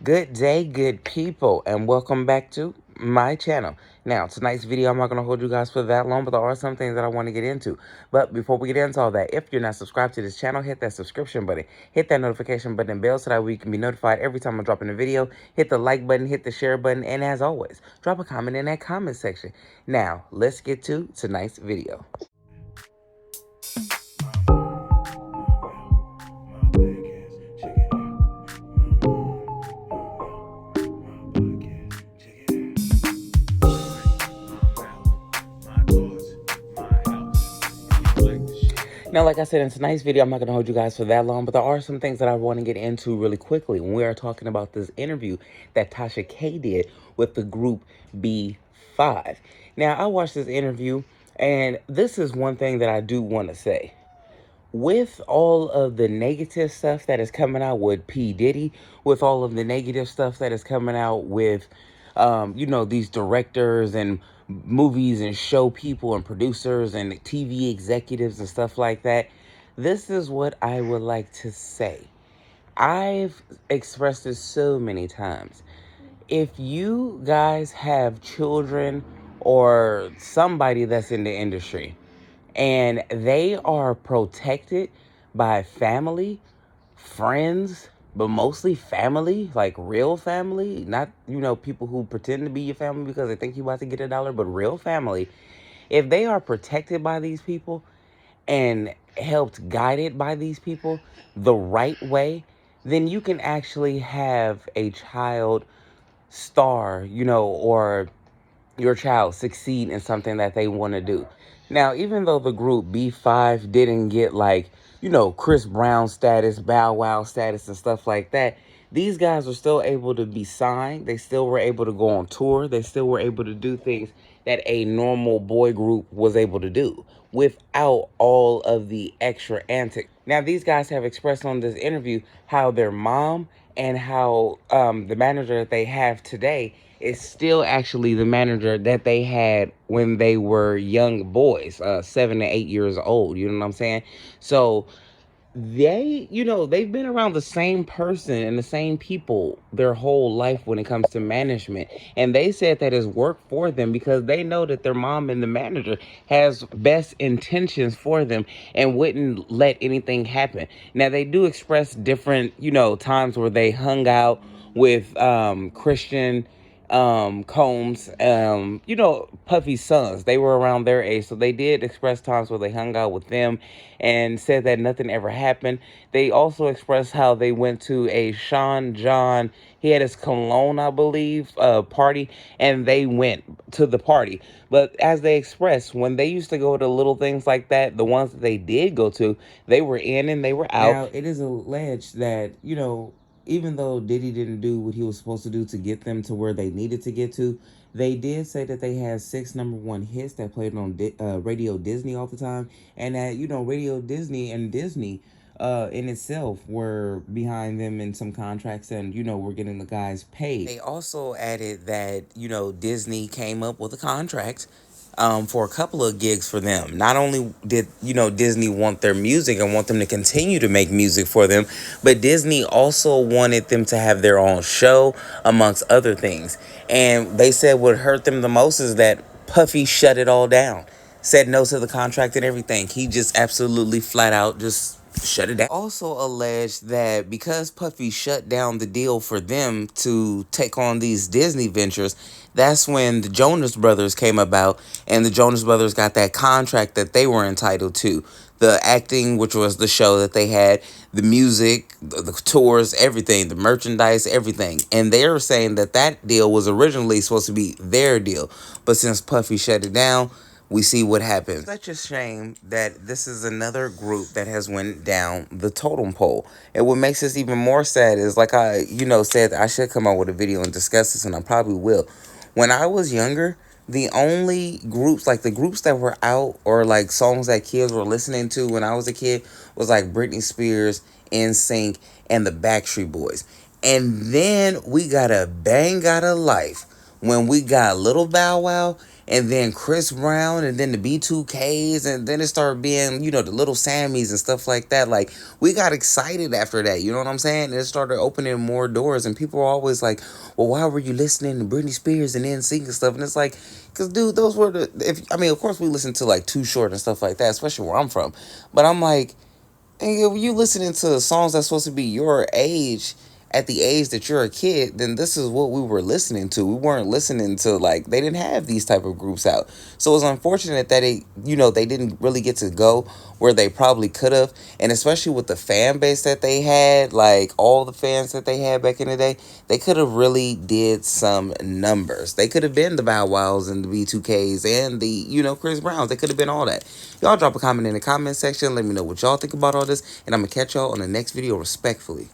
Good day, good people, and welcome back to my channel. Now, tonight's video, I'm not going to hold you guys for that long, but there are some things that I want to get into. But before we get into all that, if you're not subscribed to this channel, hit that subscription button, hit that notification button and bell so that we can be notified every time I'm dropping a video. Hit the like button, hit the share button, and as always, drop a comment in that comment section. Now, let's get to tonight's video. Now, like I said, in tonight's video, I'm not going to hold you guys for that long, but there are some things that I want to get into really quickly when we are talking about this interview that Tasha K did with the group B5. Now, I watched this interview, and this is one thing that I do want to say. With all of the negative stuff that is coming out with P Diddy, with all of the negative stuff that is coming out with, these directors and movies and show people and producers and TV executives and stuff like that, this is what I would like to say. I've expressed this so many times. If you guys have children or somebody that's in the industry, and they are protected by family, friends, but mostly family, like real family, not, people who pretend to be your family because they think you about to get a dollar, but real family. If they are protected by these people and helped guided by these people the right way, then you can actually have a child star, or your child succeed in something that they want to do. Now, even though the group B5 didn't get Chris Brown status, Bow Wow status, and stuff like that, these guys were still able to be signed. They still were able to go on tour. They still were able to do things that a normal boy group was able to do without all of the extra antics. Now, these guys have expressed on this interview how their mom and how the manager that they have today is still actually the manager that they had when they were young boys, 7 to 8 years old. You know what I'm saying? So they've been around the same person and the same people their whole life when it comes to management. And they said that it's worked for them because they know that their mom and the manager has best intentions for them and wouldn't let anything happen. Now, they do express different, times where they hung out with Christian Combs, Puffy's sons. They were around their age, so they did express times where they hung out with them and said that nothing ever happened. They also expressed how they went to a Sean John, he had his cologne, I believe, party, and they went to the party. But as they expressed, when they used to go to little things like that, the ones that they did go to, they were in and they were out. Now, it is alleged that, even though Diddy didn't do what he was supposed to do to get them to where they needed to get to, they did say that they had 6 #1 hits that played on Radio Disney all the time, and that, Radio Disney and Disney in itself were behind them in some contracts and, were getting the guys paid. They also added that, Disney came up with a contract for a couple of gigs for them. Not only did, Disney want their music and want them to continue to make music for them, but Disney also wanted them to have their own show, amongst other things. And they said what hurt them the most is that Puffy shut it all down, said no to the contract and everything. He just absolutely flat out just shut it down. Also alleged that because Puffy shut down the deal for them to take on these Disney ventures, that's when the Jonas Brothers came about, and the Jonas Brothers got that contract that they were entitled to. The acting, which was the show that they had, the music, the tours, everything, the merchandise, everything. And they were saying that that deal was originally supposed to be their deal. But since Puffy shut it down, we see what happens. Such a shame that this is another group that has went down the totem pole. And what makes this even more sad is, like I, said, I should come out with a video and discuss this, and I probably will. When I was younger, the only groups, like the groups that were out or like songs that kids were listening to when I was a kid was like Britney Spears, NSYNC, and the Backstreet Boys. And then we got a bang out of life when we got Little Bow Wow and then Chris Brown, and then the B2Ks, and then it started being, you know, the Little Sammys and stuff like that. Like, we got excited after that, you know what I'm saying? And it started opening more doors, and people were always like, well, why were you listening to Britney Spears and NSYNC and stuff? And it's like, because, dude, those were the, I mean, of course we listened to, like, Too Short and stuff like that, especially where I'm from. But I'm like, and if you listening to songs that's supposed to be your age at the age that you're a kid, then this is what we were listening to. We weren't listening to, like, they didn't have these type of groups out. So it's unfortunate that they didn't really get to go where they probably could have. And especially with the fan base that they had, like all the fans that they had back in the day, they could have really did some numbers. They could have been the Bow Wows and the B2Ks and the, Chris Browns. They could have been all that. Y'all drop a comment in the comment section. Let me know what y'all think about all this. And I'm going to catch y'all on the next video respectfully.